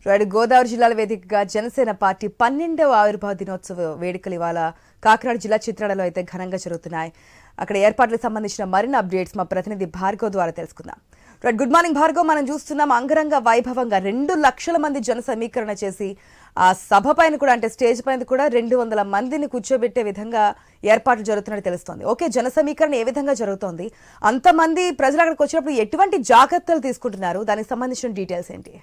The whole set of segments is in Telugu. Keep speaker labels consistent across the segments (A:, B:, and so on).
A: గోదావరి జిల్లాల వేదికగా జనసేన పార్టీ 12వ ఆవిర్భావ దినోత్సవ వేడుకలు ఇవాళ కాకినాడ జిల్లా చిత్రాడలో అయితే ఘనంగా జరుగుతున్నాయి. అక్కడ ఏర్పాట్లకు సంబంధించిన మరిన్ని అప్డేట్స్ మా ప్రతినిధి భార్గవ్ ద్వారా తెలుసుకుందాం. Good morning Bhargav. మనం చూస్తున్నాం అంగరంగ వైభవంగా 2 లక్షల మంది జన సమీకరణ చేసి ఆ సభ పైన కూడా అంటే స్టేజ్ పైన కూడా 200 మందిని కూర్చోబెట్టే విధంగా ఏర్పాట్లు జరుగుతున్నట్టు తెలుస్తోంది. ఓకే, జన సమీకరణ ఏ విధంగా జరుగుతోంది, అంతమంది ప్రజలు అక్కడికి వచ్చినప్పుడు ఎటువంటి జాగ్రత్తలు తీసుకుంటున్నారు, దానికి సంబంధించిన డీటెయిల్స్ ఏంటి?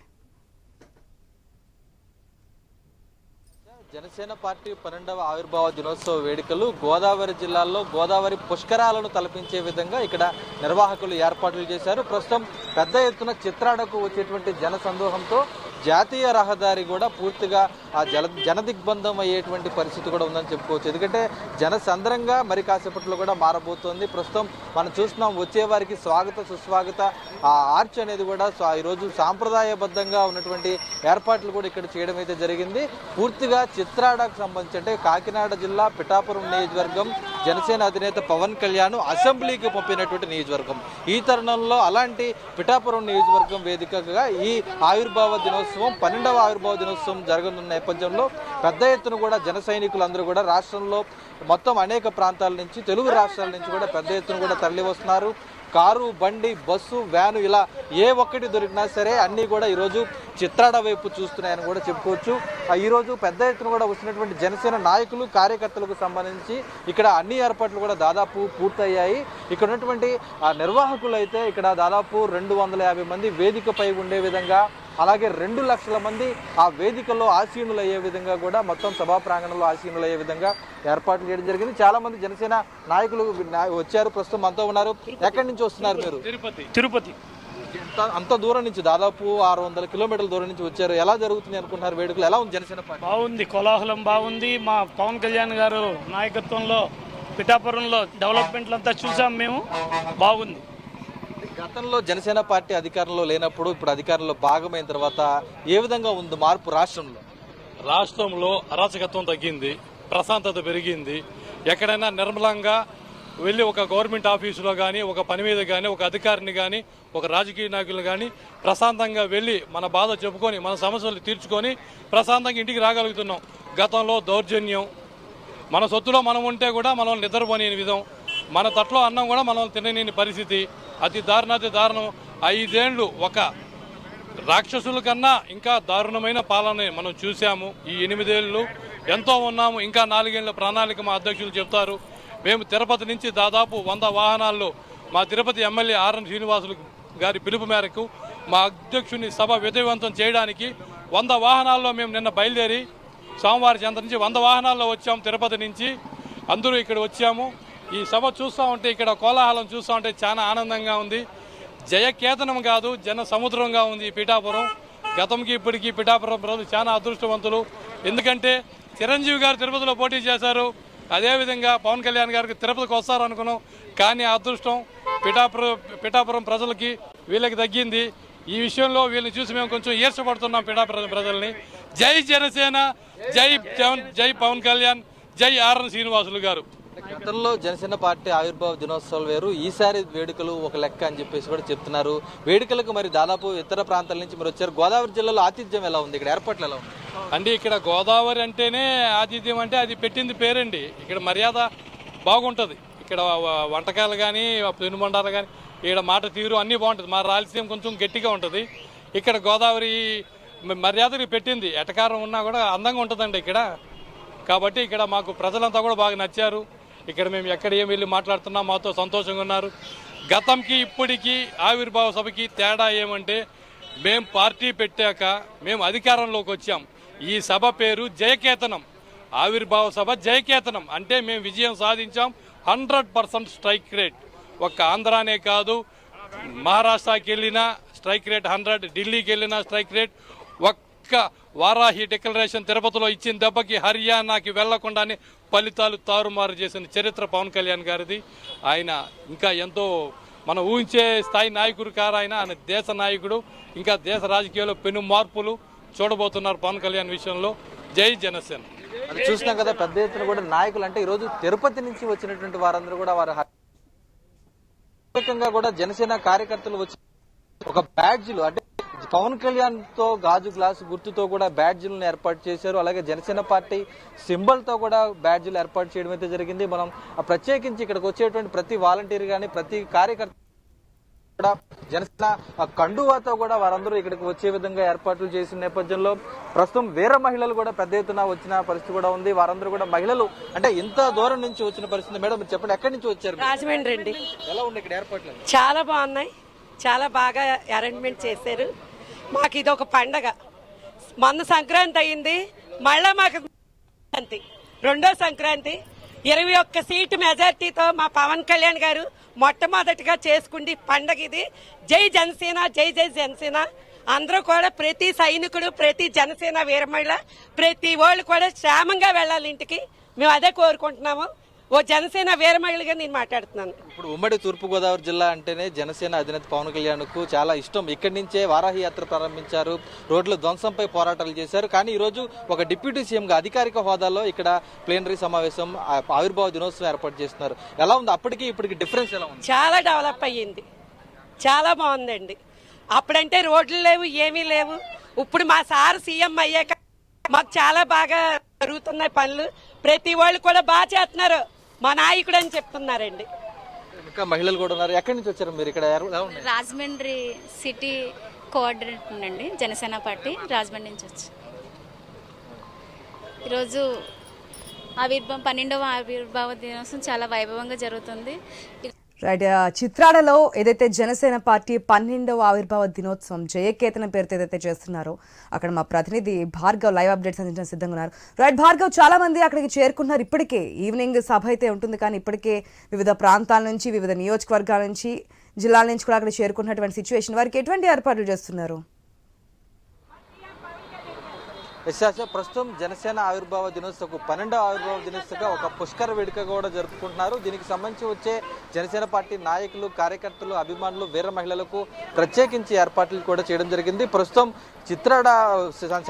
B: జనసేన పార్టీ 12వ ఆవిర్భావ దినోత్సవ వేడుకలు గోదావరి జిల్లాలో గోదావరి పుష్కరాలను తలపించే విధంగా ఇక్కడ నిర్వాహకులు ఏర్పాట్లు చేశారు. ప్రస్తుతం పెద్ద ఎత్తున చిత్రాడకు వచ్చేటువంటి జన సందోహంతో జాతీయ రహదారి కూడా పూర్తిగా ఆ జనదిగ్బంధం అయ్యేటువంటి పరిస్థితి కూడా ఉందని చెప్పుకోవచ్చు. ఎందుకంటే జనసంద్రంగా మరి కాసేపట్లో కూడా మారబోతోంది. ప్రస్తుతం మనం చూస్తున్నాం వచ్చే వారికి స్వాగత సుస్వాగత ఆ ఆర్చ్ అనేది కూడా ఈరోజు సాంప్రదాయబద్ధంగా ఉన్నటువంటి ఏర్పాట్లు కూడా ఇక్కడ చేయడం అయితే జరిగింది. పూర్తిగా చిత్రాడకు సంబంధించి అంటే కాకినాడ జిల్లా పిఠాపురం నియోజకవర్గం జనసేన అధినేత పవన్ కళ్యాణ్ అసెంబ్లీకి పంపినటువంటి నియోజకవర్గం. ఈ తరుణంలో అలాంటి పిఠాపురం నియోజకవర్గం వేదికగా ఈ ఆవిర్భావ దినోత్సవం 12వ ఆవిర్భావ దినోత్సవం జరగనున్న నేపథ్యంలో పెద్ద ఎత్తున కూడా జన సైనికులందరూ కూడా రాష్ట్రంలో మొత్తం అనేక ప్రాంతాల నుంచి తెలుగు రాష్ట్రాల నుంచి కూడా పెద్ద ఎత్తున కూడా తరలి వస్తున్నారు. కారు, బండి, బస్సు, వ్యాను ఇలా ఏ ఒక్కటి దొరికినా సరే అన్నీ కూడా ఈరోజు చిత్రాడ వైపు చూస్తున్నాయని కూడా చెప్పుకోవచ్చు. ఈరోజు పెద్ద ఎత్తున కూడా వచ్చినటువంటి జనసేన నాయకులు కార్యకర్తలకు సంబంధించి ఇక్కడ అన్ని ఏర్పాట్లు కూడా దాదాపు పూర్తయ్యాయి. ఇక్కడ ఉన్నటువంటి నిర్వాహకులు అయితే ఇక్కడ దాదాపు 250 మంది వేదికపై ఉండే విధంగా, అలాగే 2 లక్షల మంది ఆ వేదికల్లో ఆసీనులు అయ్యే విధంగా కూడా మొత్తం సభా ప్రాంగణంలో ఆసీనులు అయ్యే విధంగా ఏర్పాట్లు చేయడం జరిగింది. చాలా మంది జనసేన నాయకులు వచ్చారు, ప్రస్తుతం అంతా ఉన్నారు. ఎక్కడి నుంచి వస్తున్నారు మీరు?
C: తిరుపతి.
B: అంత దూరం నుంచి దాదాపు 600 కిలోమీటర్ల దూరం నుంచి వచ్చారు. ఎలా జరుగుతుంది అనుకుంటున్నారు వేడుకలు? ఎలా ఉంది జనసేన పార్టీ?
C: బాగుంది, కోలాహలం బాగుంది. మా పవన్ కళ్యాణ్ గారు నాయకత్వంలో పిఠాపురంలో డెవలప్మెంట్లు అంతా చూసాం మేము, బాగుంది.
B: గతంలో జనసేన పార్టీ అధికారంలో లేనప్పుడు ఇప్పుడు అధికారంలో భాగమైన తర్వాత ఏ విధంగా ఉంది మార్పు రాష్ట్రంలో?
D: రాష్ట్రంలో అరాచకత్వం తగ్గింది, ప్రశాంతత పెరిగింది. ఎక్కడైనా నిర్మలంగా వెళ్ళి ఒక గవర్నమెంట్ ఆఫీసులో కానీ, ఒక పని మీద కానీ, ఒక అధికారిని కానీ, ఒక రాజకీయ నాయకులు కానీ ప్రశాంతంగా వెళ్ళి మన బాధ చెప్పుకొని మన సమస్యలు తీర్చుకొని ప్రశాంతంగా ఇంటికి రాగలుగుతున్నాం. గతంలో దౌర్జన్యం, మన సొత్తులో మనం ఉంటే కూడా మనం నిద్రపోని విధం, మన తట్లో అన్నం కూడా మనం తినని పరిస్థితి, అతి దారుణం. 5 ఏళ్లు ఒక రాక్షసుల కన్నా ఇంకా దారుణమైన పాలన మనం చూసాము. ఈ 8 ఏళ్ళు ఎంతో ఉన్నాము. ఇంకా 4 ఏళ్ల ప్రణాళిక మా అధ్యక్షులు చెప్తారు. మేము తిరుపతి నుంచి దాదాపు 100 వాహనాల్లో మా తిరుపతి ఎమ్మెల్యే ఆర్ఎన్ శ్రీనివాసులు గారి పిలుపు మేరకు మా అధ్యక్షుని సభ విజయవంతం చేయడానికి 100 వాహనాల్లో మేము నిన్న బయలుదేరి సోమవారం చంద్ర నుంచి 100 వాహనాల్లో వచ్చాము. తిరుపతి నుంచి అందరూ ఇక్కడ వచ్చాము. ఈ సభ చూస్తూ ఉంటే, ఇక్కడ కోలాహలం చూస్తూ ఉంటే చాలా ఆనందంగా ఉంది. జయకేతనం కాదు, జన సముద్రంగా ఉంది ఈ పిఠాపురం. గతంకి ఇప్పటికీ పిఠాపురం ప్రజలు చాలా అదృష్టవంతులు. ఎందుకంటే చిరంజీవి గారు తిరుపతిలో పోటీ చేశారు, అదేవిధంగా పవన్ కళ్యాణ్ గారికి తిరుపతికి వస్తారనుకున్నాం. కానీ ఆ అదృష్టం పిఠాపురం ప్రజలకి వీళ్ళకి తగ్గింది. ఈ విషయంలో వీళ్ళని చూసి మేము కొంచెం ఈర్షపడుతున్నాం పిఠాపురం ప్రజల్ని. జై జనసేన, జై పవన్ కళ్యాణ్, జై ఆర్ఎన్ శ్రీనివాసులు గారు.
B: గతంలో జనసేన పార్టీ ఆవిర్భావ దినోత్సవాలు వేరు, ఈసారి వేడుకలు ఒక లెక్క అని చెప్పేసి కూడా చెప్తున్నారు. వేడుకలకు మరి దాదాపు ఇతర ప్రాంతాల నుంచి మీరు వచ్చారు. గోదావరి జిల్లాలో ఆతిథ్యం ఎలా ఉంది? ఇక్కడ ఏర్పాట్లు ఎలా ఉంది?
D: అండి, ఇక్కడ గోదావరి అంటేనే ఆతిథ్యం, అంటే అది పెట్టింది పేరండి. ఇక్కడ మర్యాద బాగుంటుంది. ఇక్కడ వంటకాలు కానీ, పెనుబండాలు కానీ, ఇక్కడ మాట తీరు అన్నీ బాగుంటుంది. మా రాయలసీమ కొంచెం గట్టిగా ఉంటుంది. ఇక్కడ గోదావరి మర్యాదకి పెట్టింది. ఎటకారం ఉన్నా కూడా అందంగా ఉంటుందండి ఇక్కడ. కాబట్టి ఇక్కడ మాకు ప్రజలంతా కూడా బాగా నచ్చారు. ఇక్కడ మేము ఎక్కడ ఏం వెళ్ళి మాట్లాడుతున్నాం, మాతో సంతోషంగా ఉన్నారు. గతంకి ఇప్పటికీ ఆవిర్భావ సభకి తేడా ఏమంటే, మేము పార్టీ పెట్టాక మేము అధికారంలోకి వచ్చాం. ఈ సభ పేరు జయకేతనం. ఆవిర్భావ సభ జయకేతనం అంటే మేము విజయం సాధించాం. 100% స్ట్రైక్ రేట్. ఒక్క ఆంధ్రానే కాదు, మహారాష్ట్రకి వెళ్ళినా స్ట్రైక్ రేట్ 100, ఢిల్లీకి వెళ్ళినా స్ట్రైక్ రేట్. ఒక్క వారాహి డిక్లరేషన్ తిరుపతిలో ఇచ్చిన దెబ్బకి హర్యానాకి వెళ్లకుండానే ఫలితాలు తారుమారు చేసిన చరిత్ర పవన్ కళ్యాణ్ గారిది. ఆయన ఇంకా ఎంతో మనం ఊహించే స్థాయి నాయకుడు కారు. ఆయన దేశ నాయకుడు. ఇంకా దేశ రాజకీయాల్లో పెను మార్పులు చూడబోతున్నారు పవన్ కళ్యాణ్ విషయంలో. జై జనసేన.
B: చూసినాం కదా పెద్ద ఎత్తున కూడా నాయకులు, అంటే ఈరోజు తిరుపతి నుంచి వచ్చినటువంటి వారందరూ కూడా వారు కూడా జనసేన కార్యకర్తలు వచ్చి ఒక బ్యాడ్జ్లు, అంటే పవన్ కళ్యాణ్ తో గాజు గ్లాసు గుర్తుతో కూడా బ్యాడ్జీలను ఏర్పాటు చేశారు. అలాగే జనసేన పార్టీ సింబల్ తో కూడా బ్యాడ్జీలు ఏర్పాటు చేయడం అయితే జరిగింది. మనం ప్రత్యేకించి ఇక్కడికి వచ్చేటువంటి ప్రతి వాలంటీర్ గానీ ప్రతి కార్యకర్త కూడా జనసేన కండువాతో కూడా వారందరూ ఇక్కడికి వచ్చే విధంగా ఏర్పాట్లు చేసిన నేపథ్యంలో ప్రస్తుతం వేరే మహిళలు కూడా పెద్ద ఎత్తున వచ్చిన పరిస్థితి కూడా ఉంది. వారందరూ కూడా మహిళలు అంటే ఇంత దూరం నుంచి వచ్చిన పరిస్థితి. మేడం మీరు చెప్పండి, ఎక్కడి నుంచి వచ్చారు?
E: రాజమండ్రి అండి.
B: ఎలా ఉంది ఇక్కడ ఏర్పాట్లు?
E: చాలా బాగున్నాయి, చాలా బాగా అరేంజ్మెంట్ చేశారు. మాకు ఇది ఒక పండగ. మొన్న సంక్రాంతి అయింది, మళ్ళా మాకు సంక్రాంతి రెండో సంక్రాంతి. 21 సీటు మెజార్టీతో మా పవన్ కళ్యాణ్ గారు మొట్టమొదటిగా చేసుకుంది పండగ ఇది. జై జనసేన, జై జై జనసేన. అందరూ కూడా ప్రతి సైనికుడు, ప్రతి జనసేన వీరమహిళ, ప్రతి వాళ్ళు కూడా క్షేమంగా వెళ్ళాలి ఇంటికి. మేము అదే కోరుకుంటున్నాము. ఓ జనసేన వీరమహిళగా నేను మాట్లాడుతున్నాను.
B: ఇప్పుడు ఉమ్మడి తూర్పుగోదావరి జిల్లా అంటేనే జనసేన అధినేత పవన్ కళ్యాణ్ కు చాలా ఇష్టం. ఇక్కడి నుంచే వారాహి యాత్ర ప్రారంభించారు, రోడ్ల ధ్వంసంపై పోరాటాలు చేశారు. కానీ ఈ రోజు ఒక డిప్యూటీ సీఎం గా అధికారిక హోదాలో ఇక్కడ ప్లేనరీ సమావేశం, ఆవిర్భావ దినోత్సవం ఏర్పాటు చేస్తున్నారు. ఎలా ఉంది అప్పటికి ఇప్పటికి డిఫరెన్స్ ఎలా ఉంది?
E: చాలా డెవలప్ అయ్యింది, చాలా బాగుందండి. అప్పుడంటే రోడ్లు లేవు, ఏమీ లేవు. ఇప్పుడు మా సార్ సీఎం అయ్యాక మాకు చాలా బాగా జరుగుతున్నాయి పనులు. ప్రతి వాళ్ళు కూడా బాగా చేస్తున్నారు, మా నాయకుడు అని చెప్తున్నారండి.
B: ఇంకా మహిళలు కూడా ఉన్నారు. ఎక్కడి నుంచి వచ్చారు మీరు? ఇక్కడ
F: రాజమండ్రి సిటీ కోఆర్డినేటర్ అండి, జనసేన పార్టీ రాజమండ్రి నుంచి వచ్చి ఈరోజు 12వ ఆవిర్భావ దినోత్సవం చాలా వైభవంగా జరుగుతుంది.
A: రైట్, చిత్రాడలో ఏదైతే జనసేన పార్టీ 12వ ఆవిర్భావ దినోత్సవం జయకేతనం పేరుతో ఏదైతే చేస్తున్నారో అక్కడ మా ప్రతినిధి భార్గవ్ లైవ్ అప్డేట్స్ అందించడం సిద్ధంగా ఉన్నారు. రైట్ భార్గవ్, చాలా మంది అక్కడికి చేరుకుంటున్నారు. ఇప్పటికే ఈవినింగ్ సభ అయితే ఉంటుంది, కానీ ఇప్పటికే వివిధ ప్రాంతాల నుంచి, వివిధ నియోజకవర్గాల నుంచి, జిల్లాల నుంచి కూడా అక్కడ చేరుకుంటున్నటువంటి సిచ్యువేషన్. వారికి ఎటువంటి ఏర్పాట్లు చేస్తున్నారు?
B: ప్రస్తుతం జనసేన ఆవిర్భావ దినోత్సవం 12వ ఆవిర్భావ దినోత్సవంగా ఒక పుష్కర వేడుక కూడా జరుపుకుంటున్నారు. దీనికి సంబంధించి వచ్చే జనసేన పార్టీ నాయకులు, కార్యకర్తలు, అభిమానులు, వీర మహిళలకు ప్రత్యేకించి ఏర్పాట్లు కూడా చేయడం జరిగింది. ప్రస్తుతం చిత్రాడ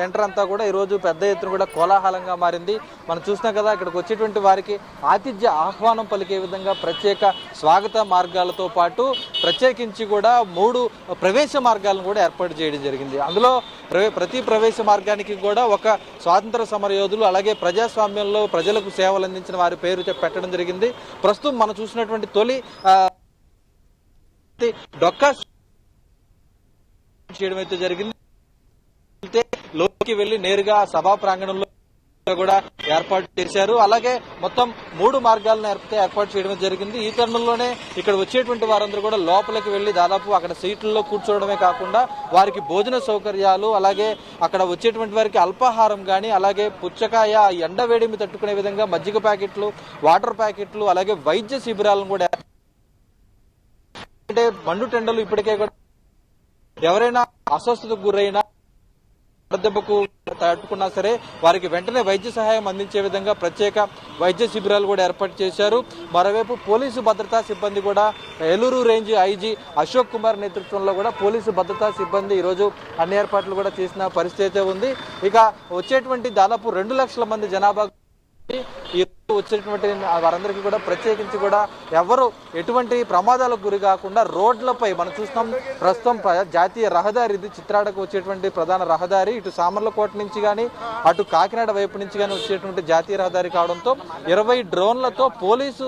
B: సెంటర్ అంతా కూడా ఈరోజు పెద్ద ఎత్తున కూడా కోలాహలంగా మారింది. మనం చూసినాం కదా, ఇక్కడికి వచ్చేటువంటి వారికి ఆతిథ్య ఆహ్వానం పలికే విధంగా ప్రత్యేక స్వాగత మార్గాలతో పాటు ప్రత్యేకించి కూడా 3 ప్రవేశ మార్గాలను కూడా ఏర్పాటు చేయడం జరిగింది. అందులో ప్రతి ప్రవేశ మార్గానికి కూడా ఒక స్వాతంత్ర సమర యోధులు, అలాగే ప్రజాస్వామ్యంలో ప్రజలకు సేవలు అందించిన వారి పేరు పెట్టడం జరిగింది. ప్రస్తుతం మనం చూసినటువంటి తొలి డొక్కా చేయడం అయితే జరిగింది. లోకి వెళ్లి నేరుగా సభా ప్రాంగణంలో కూడా ఏర్పాటు చేశారు. అలాగే మొత్తం 3 మార్గాలను ఏర్పాటు చేయడం జరిగింది. ఈ తరుణంలోనే ఇక్కడ వచ్చేటువంటి వారందరూ కూడా లోపలికి వెళ్లి దాదాపు అక్కడ సీట్లలో కూర్చోవడమే కాకుండా వారికి భోజన సౌకర్యాలు, అలాగే అక్కడ వచ్చేటువంటి వారికి అల్పాహారం గానీ, అలాగే పుచ్చకాయ, ఎండవేడిమి తట్టుకునే విధంగా మజ్జిగ ప్యాకెట్లు, వాటర్ ప్యాకెట్లు, అలాగే వైద్య శిబిరాలను కూడా, అంటే మండు టెండలు ఇప్పటికే కూడా ఎవరైనా అస్వస్థతకు గురైనా, దెబ్బకు తట్టుకున్నా సరే వారికి వెంటనే వైద్య సహాయం అందించే విధంగా ప్రత్యేక వైద్య శిబిరాలు కూడా ఏర్పాటు చేశారు. మరోవైపు పోలీసు భద్రతా సిబ్బంది కూడా ఏలూరు రేంజ్ ఐజీ అశోక్ కుమార్ నేతృత్వంలో కూడా పోలీసు భద్రతా సిబ్బంది ఈరోజు అన్ని ఏర్పాట్లు కూడా చేసిన పరిస్థితి ఉంది. ఇక వచ్చేటువంటి దాదాపు 2 లక్షల మంది జనాభా వచ్చేటువంటి వారందరికీ కూడా ప్రత్యేకించి కూడా ఎవరు ఎటువంటి ప్రమాదాలకు గురి కాకుండా రోడ్లపై మనం చూస్తాం. ప్రస్తుతం జాతీయ రహదారి ఇది, చిత్రాడకు వచ్చేటువంటి ప్రధాన రహదారి. ఇటు సామర్లకోట నుంచి కానీ, అటు కాకినాడ వైపు నుంచి కానీ వచ్చేటువంటి జాతీయ రహదారి కావడంతో 20 డ్రోన్లతో పోలీసు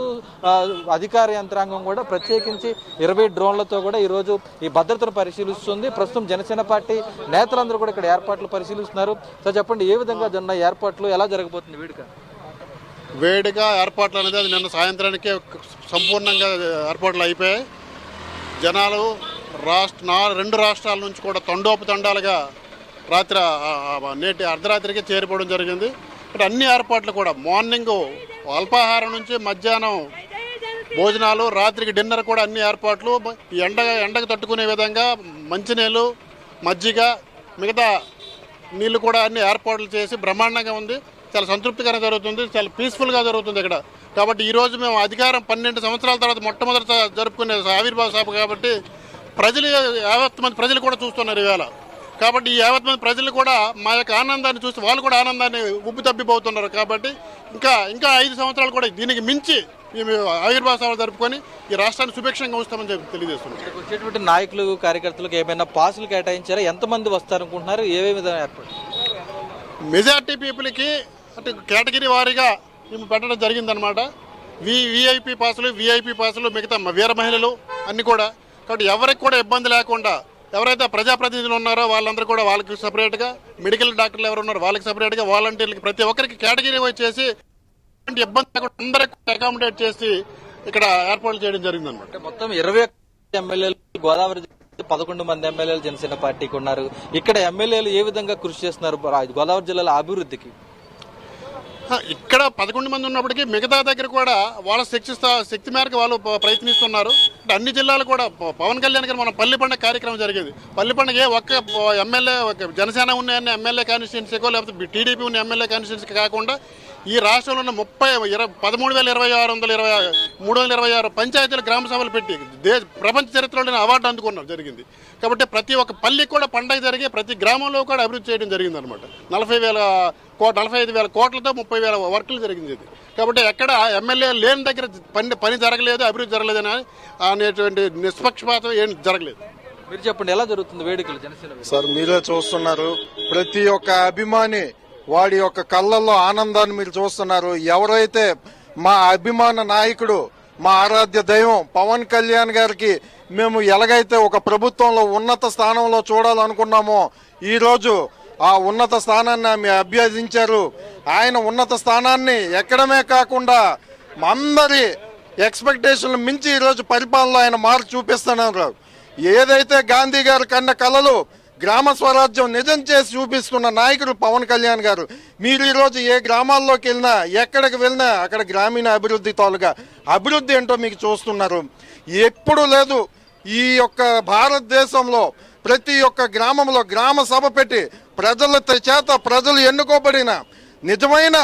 B: అధికార యంత్రాంగం కూడా ప్రత్యేకించి 20 డ్రోన్లతో కూడా ఈరోజు ఈ భద్రతను పరిశీలిస్తుంది. ప్రస్తుతం జనసేన పార్టీ నేతలందరూ కూడా ఇక్కడ ఏర్పాట్లు పరిశీలిస్తున్నారు. సో చెప్పండి, ఏ విధంగా జరుగుతున్న ఏర్పాట్లు, ఎలా జరగబోతుంది
G: వేడుక ఏర్పాట్లు అనేది అది నిన్న సాయంత్రానికే సంపూర్ణంగా ఏర్పాట్లు అయిపోయాయి. జనాలు 2 రాష్ట్రాల నుంచి కూడా తండోపతండాలుగా నేటి అర్ధరాత్రికి చేరిపోవడం జరిగింది. ఇక్కడ అన్ని ఏర్పాట్లు కూడా మార్నింగ్ అల్పాహారం నుంచి మధ్యాహ్నం భోజనాలు, రాత్రికి డిన్నర్ కూడా అన్ని ఏర్పాట్లు. ఎండకు తట్టుకునే విధంగా మంచినీళ్ళు, మజ్జిగ, మిగతా నీళ్లు కూడా అన్ని ఏర్పాట్లు చేసి బ్రహ్మాండంగా ఉంది. చాలా సంతృప్తికరంగా జరుగుతుంది, చాలా పీస్ఫుల్గా జరుగుతుంది ఇక్కడ. కాబట్టి ఈరోజు మేము అధికారం 12 సంవత్సరాల తర్వాత మొట్టమొదటి జరుపుకునే ఆవిర్భావ సభ కాబట్టి యావత్ మంది ప్రజలు కూడా చూస్తున్నారు ఈవేళ. కాబట్టి ఈ యావత్ మంది ప్రజలు కూడా మా యొక్క ఆనందాన్ని చూసి వాళ్ళు కూడా ఆనందాన్ని ఉబ్బి తబ్బిపోతున్నారు. కాబట్టి ఇంకా 5 సంవత్సరాలు కూడా దీనికి మించి ఈ ఆవిర్భావ సభ జరుపుకొని ఈ రాష్ట్రాన్ని సుభిక్షంగా ఉంచుతామని చెప్పి తెలియజేస్తున్నాం.
B: ఇక్కడికి వచ్చేటువంటి నాయకులు కార్యకర్తలకు ఏమైనా పాసులు కేటాయించారా? ఎంతమంది వస్తారనుకుంటున్నారు? ఏవే విధంగా ఏర్పాటు?
G: మెజార్టీ పీపుల్కి అంటే కేటగిరీ వారీగా మేము పెట్టడం జరిగిందనమాట. విఐపి పాసులు మిగతా వీర మహిళలు అన్నీ కూడా. కాబట్టి ఎవరికి కూడా ఇబ్బంది లేకుండా ఎవరైతే ప్రజాప్రతినిధులు ఉన్నారో వాళ్ళందరూ కూడా వాళ్ళకి సపరేట్గా, మెడికల్ డాక్టర్లు ఎవరు ఉన్నారో వాళ్ళకి సపరేట్గా, వాలంటీర్లకి ప్రతి ఒక్కరికి కేటగిరీ వచ్చేసి ఇబ్బంది లేకుండా అందరికి అకామిడేట్ చేసి ఇక్కడ ఏర్పాట్లు చేయడం జరిగిందనమాట.
B: అంటే మొత్తం 21 ఎమ్మెల్యేలు గోదావరి 11 మంది ఎమ్మెల్యేలు జనసేన పార్టీకి ఉన్నారు. ఇక్కడ ఎమ్మెల్యేలు ఏ విధంగా కృషి చేస్తున్నారు గోదావరి జిల్లాల అభివృద్ధికి?
G: ఇక్కడ 11 మంది ఉన్నప్పటికీ మిగతా దగ్గర కూడా వాళ్ళ శక్తి మేరకు వాళ్ళు ప్రయత్నిస్తున్నారు. అంటే అన్ని జిల్లాలు కూడా పవన్ కళ్యాణ్ గారు మన పల్లి పండుగ కార్యక్రమం జరిగింది. పల్లి పండుగ ఒక్క ఎమ్మెల్యే జనసేన ఉన్న ఎమ్మెల్యే కాన్స్టిట్యున్సీకో లేకపోతే టీడీపీ ఉన్న ఎమ్మెల్యే కాన్స్టిట్యున్సీకి కాకుండా ఈ రాష్ట్రంలో ఉన్న 13,326 పంచాయతీలు గ్రామ సభలు పెట్టి ప్రపంచ చరిత్రలోనే అవార్డు అందుకున్నారు జరిగింది. కాబట్టి ప్రతి ఒక్క పల్లికి కూడా పండుగ జరిగి ప్రతి గ్రామంలో కూడా అభివృద్ధి చేయడం జరిగింది అనమాట. 45,000 కోట్లతో 30,000 వర్కులు జరిగింది ఇది. కాబట్టి ఎక్కడ ఎమ్మెల్యే లేని దగ్గర పని జరగలేదు, అభివృద్ధి జరగలేదని అనేటువంటి నిష్పక్షపాతం ఏం జరగలేదు.
B: మీరు చెప్పండి, ఎలా జరుగుతుంది వేడుకలు జనసేన?
H: సార్ మీరే చూస్తున్నారు, ప్రతి ఒక్క అభిమాని వాడి యొక్క కళ్ళల్లో ఆనందాన్ని మీరు చూస్తున్నారు. ఎవరైతే మా అభిమాన నాయకుడు, మా ఆరాధ్య దైవం పవన్ కళ్యాణ్ గారికి మేము ఎలాగైతే ఒక ప్రభుత్వంలో ఉన్నత స్థానంలో చూడాలనుకున్నామో ఈరోజు ఆ ఉన్నత స్థానాన్ని ఆమె అభ్యర్థించారు. ఆయన ఉన్నత స్థానాన్ని ఎక్కడమే కాకుండా అందరి ఎక్స్పెక్టేషన్లు మించి ఈరోజు పరిపాలనలో ఆయన మార్పు చూపిస్తున్నారు. ఏదైతే గాంధీ గారు కన్న కలలు గ్రామ స్వరాజ్యం నిజం చేసి చూపిస్తున్న నాయకుడు పవన్ కళ్యాణ్ గారు. మీరు ఈరోజు ఏ గ్రామాల్లోకి వెళ్ళినా ఎక్కడికి వెళ్ళినా అక్కడ గ్రామీణ అభివృద్ధి తాలూగా అభివృద్ధి ఏంటో మీకు చూస్తున్నారు. ఎప్పుడు లేదు ఈ యొక్క భారతదేశంలో ప్రతి ఒక్క గ్రామంలో గ్రామ సభ పెట్టి ప్రజల చేత ప్రజలు ఎన్నుకోబడిన నిజమైన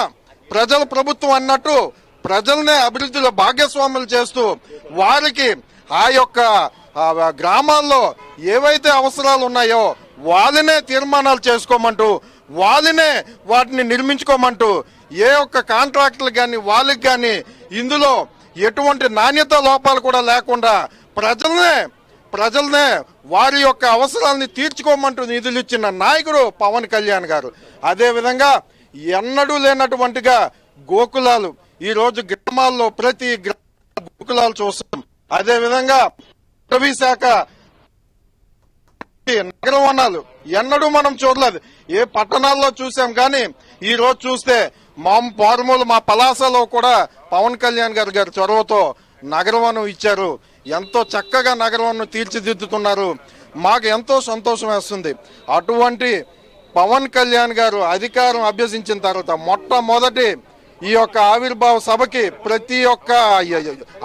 H: ప్రజల ప్రభుత్వం అన్నట్టు ప్రజలనే అభివృద్ధిలో భాగస్వాములు చేస్తూ వారికి ఆ యొక్క గ్రామాల్లో ఏవైతే అవసరాలు ఉన్నాయో వాళ్ళనే తీర్మానాలు చేసుకోమంటూ వాళ్ళనే వాటిని నిర్మించుకోమంటూ ఏ ఒక్క కాంట్రాక్టులు కానీ వాళ్ళకి కానీ ఇందులో ఎటువంటి నాణ్యత లోపాలు కూడా లేకుండా ప్రజలనే వారి యొక్క అవసరాలని తీర్చుకోమంటూ నిధులు ఇచ్చిన నాయకుడు పవన్ కళ్యాణ్ గారు. అదేవిధంగా ఎన్నడూ లేనటువంటిగా గోకులాలు ఈరోజు గ్రామాల్లో ప్రతి గోకులాలు చూస్తాం. అదేవిధంగా అటవీ శాఖ నగర వనాలు ఎన్నడూ మనం చూడలేదు. ఏ పట్టణాల్లో చూసాం కానీ ఈ రోజు చూస్తే మా పలాసలో కూడా పవన్ కళ్యాణ్ గారి చొరవతో నగరవనం ఇచ్చారు. ఎంతో చక్కగా నగరవనం తీర్చిదిద్దుతున్నారు. మాకు ఎంతో సంతోషం వేస్తుంది. అటువంటి పవన్ కళ్యాణ్ గారు అధికారం అభ్యసించిన తర్వాత మొట్టమొదటి ఈ యొక్క ఆవిర్భావ సభకి ప్రతి ఒక్క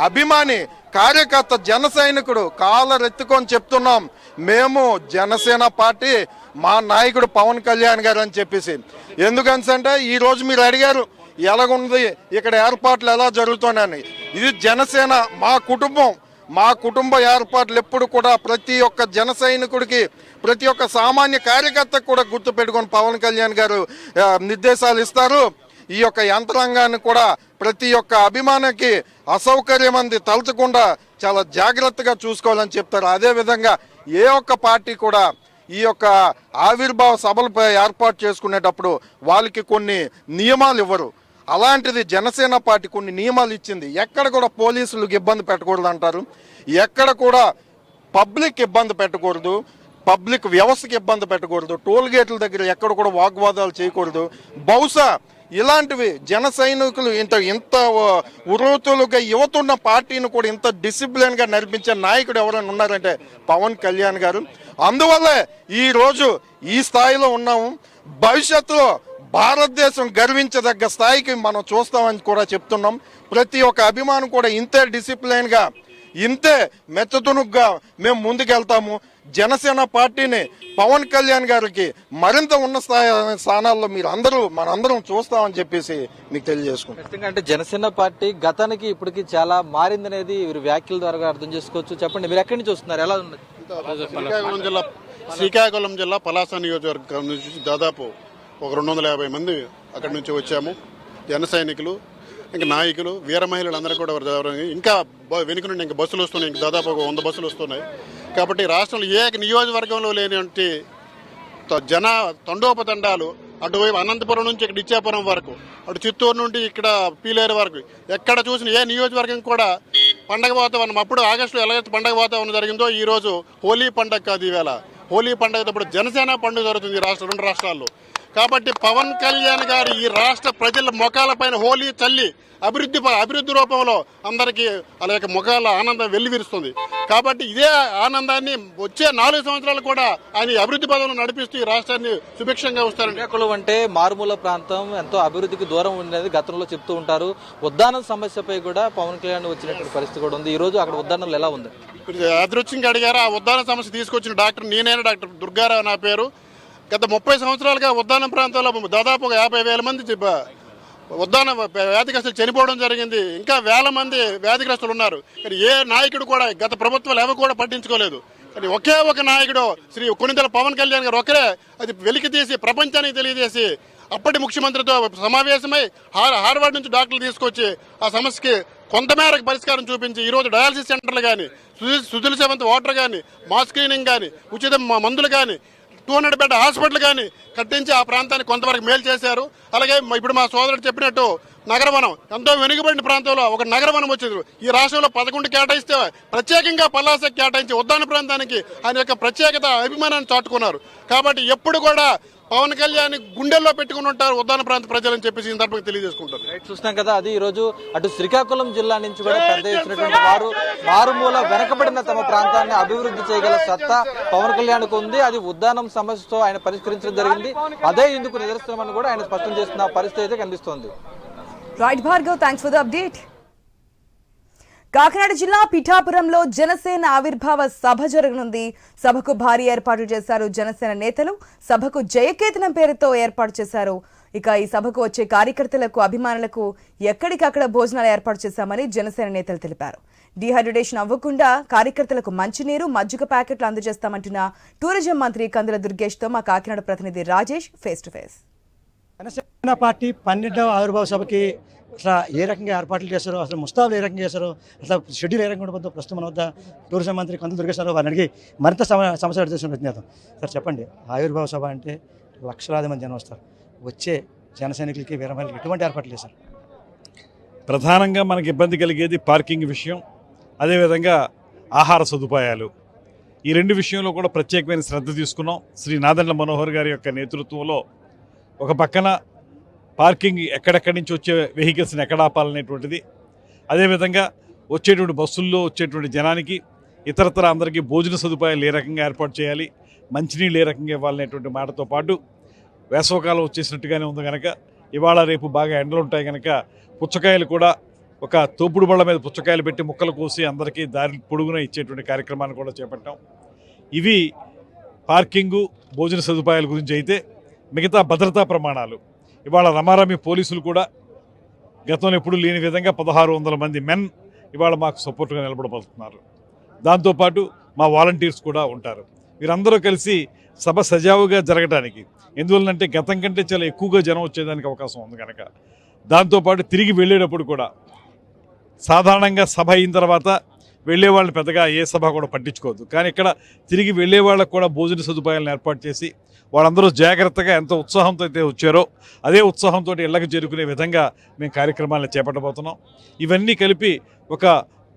H: అభిమాని కార్యకర్త జన సైనికుడు కాలరెత్తుకొని చెప్తున్నాం, మేము జనసేన పార్టీ మా నాయకుడు పవన్ కళ్యాణ్ గారు అని చెప్పేసి. ఎందుకంటే ఈ రోజు మీరు అడిగారు ఎలాగుంది ఇక్కడ ఏర్పాట్లు ఎలా జరుగుతున్నాయని. ఇది జనసేన మా కుటుంబ ఏర్పాట్లు ఎప్పుడు కూడా ప్రతి ఒక్క జన సైనికుడికి ప్రతి ఒక్క సామాన్య కార్యకర్తకు కూడా గుర్తు పెట్టుకొని పవన్ కళ్యాణ్ గారు నిర్దేశాలు ఇస్తారు. ఈ యొక్క యంత్రాంగాన్ని కూడా ప్రతి ఒక్క అభిమానికి అసౌకర్యం అంది తలచకుండా చాలా జాగ్రత్తగా చూసుకోవాలని చెప్తారు. అదేవిధంగా ఏ ఒక్క పార్టీ కూడా ఈ యొక్క ఆవిర్భావ సభలపై ఏర్పాటు చేసుకునేటప్పుడు వాళ్ళకి కొన్ని నియమాలు ఇవ్వరు. అలాంటిది జనసేన పార్టీ కొన్ని నియమాలు ఇచ్చింది. ఎక్కడ కూడా పోలీసులకు ఇబ్బంది పెట్టకూడదు అంటారు, ఎక్కడ కూడా పబ్లిక్ ఇబ్బంది పెట్టకూడదు, పబ్లిక్ వ్యవస్థకి ఇబ్బంది పెట్టకూడదు, టోల్ గేట్ల దగ్గర ఎక్కడ కూడా వాగ్వాదాలు చేయకూడదు. బహుశా ఇలాంటివి జన సైనికులు ఇంత ఉరుతులుగా యువతున్న పార్టీని కూడా ఇంత డిసిప్లిన్ గా నడిపించే నాయకుడు ఎవరైనా ఉన్నారంటే పవన్ కళ్యాణ్ గారు. అందువల్లే ఈ రోజు ఈ స్థాయిలో ఉన్నాము. భవిష్యత్తులో భారతదేశం గర్వించదగ్గ స్థాయికి మనం చూస్తామని కూడా చెప్తున్నాం. ప్రతి ఒక్క అభిమానం కూడా ఇంతే డిసిప్లిన్ గా ఇంతే మెత్తతునుగ్గా మేము ముందుకెళ్తాము. జనసేన పార్టీని పవన్ కళ్యాణ్ గారికి మరింత ఉన్న స్థానాల్లో మనందరం చూస్తామని చెప్పేసి మీకు తెలియజేసుకుంటాం.
B: అంటే జనసేన పార్టీ గతానికి ఇప్పటికి చాలా మారిందనేది వీరి వ్యాఖ్యల ద్వారా అర్థం చేసుకోవచ్చు. చెప్పండి, మీరు ఎక్కడి నుంచి వస్తున్నారు, ఎలా ఉంది?
G: శ్రీకాకుళం జిల్లా పలాస నియోజకవర్గం నుంచి దాదాపు ఒక 250 మంది అక్కడి నుంచి వచ్చాము జన సైనికులు. ఇంకా నాయకులు వీర మహిళలు అందరూ కూడా ఇంకా వెనుక నుండి ఇంకా బస్సులు వస్తున్నాయి. ఇంకా దాదాపు ఒక 100 బస్సులు వస్తున్నాయి. కాబట్టి రాష్ట్రంలో ఏ నియోజకవర్గంలో లేనివంటి జన తండోపతండాలు అటువైపు అనంతపురం నుంచి ఇక్కడ ఇచ్చాపురం వరకు, అటు చిత్తూరు నుండి ఇక్కడ పీలేరు వరకు ఎక్కడ చూసిన ఏ నియోజకవర్గం కూడా పండగ వాతావరణం. అప్పుడు ఆగస్టులో ఎలాగైతే పండగ వాతావరణం జరిగిందో ఈరోజు హోలీ పండగ కాదు. ఈవేళ హోలీ పండగ ఇప్పుడు జనసేన పండుగ జరుగుతుంది ఈ రెండు రాష్ట్రాల్లో. కాబట్టి పవన్ కళ్యాణ్ గారు ఈ రాష్ట్ర ప్రజల ముఖాల పైన హోలీ చల్లి అభివృద్ధి రూపంలో అందరికీ వాళ్ళ యొక్క ముఖాల ఆనందం వెల్లివిరుస్తుంది. కాబట్టి ఇదే ఆనందాన్ని వచ్చే 4 సంవత్సరాలు కూడా ఆయన అభివృద్ధి పదంలో నడిపిస్తూ ఈ రాష్ట్రాన్ని సుభిక్షంగా వస్తారండి.
B: శ్రీకాకుళం అంటే మారుమూల ప్రాంతం, ఎంతో అభివృద్ధికి దూరం ఉండేది గతంలో చెప్తూ ఉంటారు. ఉద్దానం సమస్యపై కూడా పవన్ కళ్యాణ్ వచ్చినటువంటి పరిస్థితి కూడా ఉంది. ఈ రోజు అక్కడ ఉద్దానంలో ఎలా ఉంది?
G: అదృష్టంగా అడిగారు. ఆ ఉద్దాన సమస్య తీసుకొచ్చిన నేనైనా డాక్టర్ దుర్గారావు నా పేరు. గత 30 సంవత్సరాలుగా ఉద్దానం ప్రాంతంలో దాదాపు 50,000 మంది ఉద్దాన వ్యాధిగ్రస్తులు చనిపోవడం జరిగింది. ఇంకా వేల మంది వ్యాధిగ్రస్తులు ఉన్నారు. కానీ ఏ నాయకుడు కూడా గత ప్రభుత్వాలు ఎవరు కూడా పట్టించుకోలేదు. కానీ ఒకే ఒక నాయకుడు శ్రీ కొణిదెల పవన్ కళ్యాణ్ గారు ఒకరే అది వెలికి తీసి ప్రపంచానికి తెలియజేసి అప్పటి ముఖ్యమంత్రితో సమావేశమై హార్వర్డ్ నుంచి డాక్టర్లు తీసుకొచ్చి ఆ సమస్యకి కొంతమేరకు పరిష్కారం చూపించి ఈరోజు డయాలసిస్ సెంటర్లు కానీ, సుజల సేవంత్ వాటర్ కానీ, మాస్ స్క్రీనింగ్ కానీ, ఉచిత మందులు కానీ, 200 బెడ్ హాస్పిటల్ కానీ కట్టించి ఆ ప్రాంతానికి కొంతవరకు మేలు చేశారు. అలాగే ఇప్పుడు మా సోదరుడు చెప్పినట్టు నగరవనం ఎంతో వెనుకబడిన ప్రాంతంలో ఒక నగరవనం వచ్చింది. ఈ రాష్ట్రంలో 11 కేటాయిస్తే ప్రత్యేకంగా పల్లాసకి కేటాయించి ఉద్దాన ప్రాంతానికి ఆయన యొక్క ప్రత్యేకత అభిమానాన్ని చాటుకున్నారు. కాబట్టి ఎప్పుడు కూడా పవన్ కళ్యాణ్ గుండెల్లో పెట్టుకుని ఉంటారు ఉద్దాన ప్రాంత ప్రజలని చెప్పేసి ఈ సందర్భంగా తెలియజేసుకుంటారు.
B: చూస్తున్నాం కదా, అది ఈ రోజు అటు శ్రీకాకుళం జిల్లా నుంచి కూడా పెద్ద ఎత్తునటువంటి వారు మారుమూల వెనకబడిన తమ ప్రాంతాన్ని అభివృద్ధి చేయగల సత్తా పవన్ కళ్యాణ్కు ఉంది. అది ఉద్దానం సమస్యతో ఆయన పరిష్కరించడం జరిగింది. అదే ఇందుకు నిదర్శనమని కూడా ఆయన స్పష్టం చేస్తున్న పరిస్థితి అయితే కనిపిస్తోంది.
A: Right Bhargav, thanks for the update. Kakinada జిల్లా పిఠాపురంలో జనసేన ఆవిర్భావ సభ జరగనుంది. సభకు భారీ ఏర్పాట్లు చేశారు జనసేన నేతలు. సభకు జయకేతనం పేరుతో ఏర్పాటు చేశారు. ఇక ఈ సభకు వచ్చే కార్యకర్తలకు, అభిమానులకు ఎక్కడికక్కడ భోజనాలు ఏర్పాటు చేశామని జనసేన నేతలు తెలిపారు. డీహైడ్రేషన్ అవ్వకుండా కార్యకర్తలకు మంచినీరు, మజ్జిగ ప్యాకెట్లు అందజేస్తామంటున్న టూరిజం మంత్రి కందుల దుర్గేష్తో మా కాకినాడ ప్రతినిధి Rajesh face to face.
I: Janasena party 12వ ఆవిర్భావ సభకి అసలు ఏ రకంగా ఏర్పాట్లు చేశారో, అసలు ముస్తాబులు ఏ రకంగా చేశారో, అసలు షెడ్యూల్ ఏ రకంగా ఉండబోతుందో ప్రస్తుతం మన వద్ద టూరిజం మంత్రి కందుల దుర్గేష్ వారిని అడిగి మరింత సమస్య అడిగేసిన ప్రయత్నిద్దాం. సార్ చెప్పండి, ఆవిర్భావ సభ అంటే లక్షలాది మంది జనం వస్తారు. వచ్చే జన సైనికులకి, వీరమహిళకి ఎటువంటి ఏర్పాట్లు చేశారు?
J: ప్రధానంగా మనకి ఇబ్బంది కలిగేది పార్కింగ్ విషయం, అదేవిధంగా ఆహార సదుపాయాలు. ఈ 2 విషయంలో కూడా ప్రత్యేకమైన శ్రద్ధ తీసుకున్నాం. శ్రీ నాదెండ్ల మనోహర్ గారి యొక్క నేతృత్వంలో ఒక పక్కన పార్కింగ్ ఎక్కడెక్కడి నుంచి వచ్చే వెహికల్స్ని ఎక్కడ ఆపాలనేటువంటిది, అదేవిధంగా వచ్చేటువంటి బస్సుల్లో వచ్చేటువంటి జనానికి ఇతరతర అందరికీ భోజన సదుపాయాలు ఏ రకంగా ఏర్పాటు చేయాలి, మంచినీళ్ళు ఏ రకంగా ఇవ్వాలనేటువంటి మాటతో పాటు వేసవకాలం వచ్చేసినట్టుగానే ఉంది కనుక ఇవాళ రేపు బాగా ఎండలు ఉంటాయి కనుక పుచ్చకాయలు కూడా ఒక తోపుడు బళ్ళ మీద పుచ్చకాయలు పెట్టి ముక్కలు కోసి అందరికీ దారి పొడుగున ఇచ్చేటువంటి కార్యక్రమాన్ని కూడా చేపట్టాం. ఇవి పార్కింగు, భోజన సదుపాయాల గురించి అయితే మిగతా భద్రతా ప్రమాణాలు ఇవాళ రమారమి పోలీసులు కూడా గతంలో ఎప్పుడు లేని విధంగా 1600 మంది మెన్ ఇవాళ మాకు సపోర్ట్గా నిలబడబోతున్నారు. దాంతోపాటు మా వాలంటీర్స్ కూడా ఉంటారు. వీరందరూ కలిసి సభ సజావుగా జరగడానికి, ఎందువల్లంటే గతం కంటే చాలా ఎక్కువగా జనం వచ్చేదానికి అవకాశం ఉంది కనుక, దాంతోపాటు తిరిగి వెళ్ళేటప్పుడు కూడా సాధారణంగా సభ అయిన తర్వాత వెళ్ళేవాళ్ళని పెద్దగా ఏ సభ కూడా పట్టించుకోవద్దు. కానీ ఇక్కడ తిరిగి వెళ్ళేవాళ్ళకు కూడా భోజన సదుపాయాలను ఏర్పాటు చేసి వాళ్ళందరూ జాగ్రత్తగా ఎంత ఉత్సాహంతో అయితే వచ్చారో అదే ఉత్సాహంతో ఇళ్లకు చేరుకునే విధంగా మేము కార్యక్రమాలను చేపట్టబోతున్నాం. ఇవన్నీ కలిపి ఒక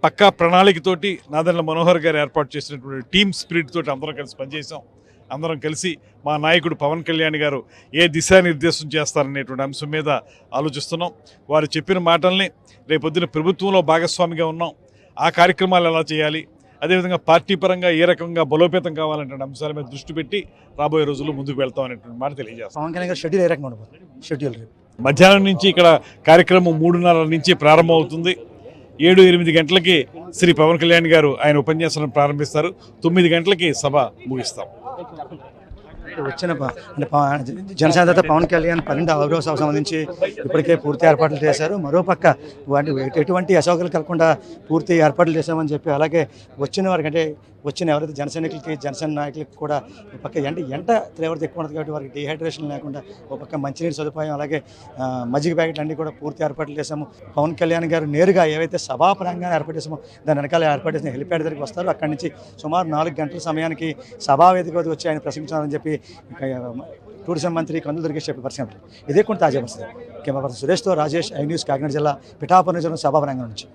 J: పక్కా ప్రణాళికతోటి నాదెండ్ల మనోహర్ గారు ఏర్పాటు చేసినటువంటి టీమ్ స్పిరిట్ తోటి అందరం కలిసి పనిచేసాం. అందరం కలిసి మా నాయకుడు పవన్ కళ్యాణ్ గారు ఏ దిశానిర్దేశం చేస్తారనేటువంటి అంశం మీద ఆలోచిస్తున్నాం. వారు చెప్పిన మాటల్ని రేపొద్దున ప్రభుత్వంలో భాగస్వామిగా ఉన్నాం. ఆ కార్యక్రమాలు ఎలా చేయాలి, అదేవిధంగా పార్టీ పరంగా ఏ రకంగా బలోపేతం కావాలంటే అంశాల మీద దృష్టి పెట్టి రాబోయే రోజుల్లో ముందుకు వెళ్తాం అనేటువంటి మాట తెలియజేస్తాం.
I: పవన్ కళ్యాణ్ గారు షెడ్యూల్ ఏ రకంగా ఉండబోతుంది? షెడ్యూల్
J: మధ్యాహ్నం నుంచి ఇక్కడ కార్యక్రమం 3:30 నుంచి ప్రారంభం అవుతుంది. 7-8 గంటలకి శ్రీ పవన్ కళ్యాణ్ గారు ఆయన ఉపన్యాసం ప్రారంభిస్తారు. 9 గంటలకి సభ ముగిస్తాం.
I: వచ్చిన అంటే జనసేన పవన్ కళ్యాణ్ 12వ ఆవిర్భావ సభకు సంబంధించి ఇప్పటికే పూర్తి ఏర్పాట్లు చేశారు. మరోపక్క ఎటువంటి అసౌకర్యాలు కలగకుండా పూర్తి ఏర్పాట్లు చేశామని చెప్పి, అలాగే వచ్చిన వారికి అంటే వచ్చిన ఎవరైతే జనసేన నాయకులకి కూడా ఒక పక్క ఎంట తీవ్రత ఎక్కువ ఉంటుంది కాబట్టి వారికి డిహైడ్రేషన్ లేకుండా ఒక పక్క మంచినీటి సదుపాయం, అలాగే మజ్జిగ ప్యాకెట్లు అన్నీ కూడా పూర్తి ఏర్పాట్లు చేశాము. పవన్ కళ్యాణ్ గారు నేరుగా ఏవైతే సభా ప్రాంగణాన్ని ఏర్పాటు చేసామో దాని వెనకాల ఏర్పాటు చేసిన హెలిప్యాడ్ దగ్గరికి వస్తారు. అక్కడి నుంచి సుమారు 4 గంటల సమయానికి సభా వేదిక వద్దకు వచ్చి ఆయన ప్రసంగించాలని చెప్పి టూరిజం మంత్రి కందుల దుర్గేష్ చెప్పే పరిస్థితి. ఇదే కొన్ని తాజా పరిస్థితి. కెమెరా పర్సన్ సురేష్తో రాజేష్, ఐ న్యూస్, కాకినాడ జిల్లా పిఠాపురం సభా ప్రాంగణం నుంచి.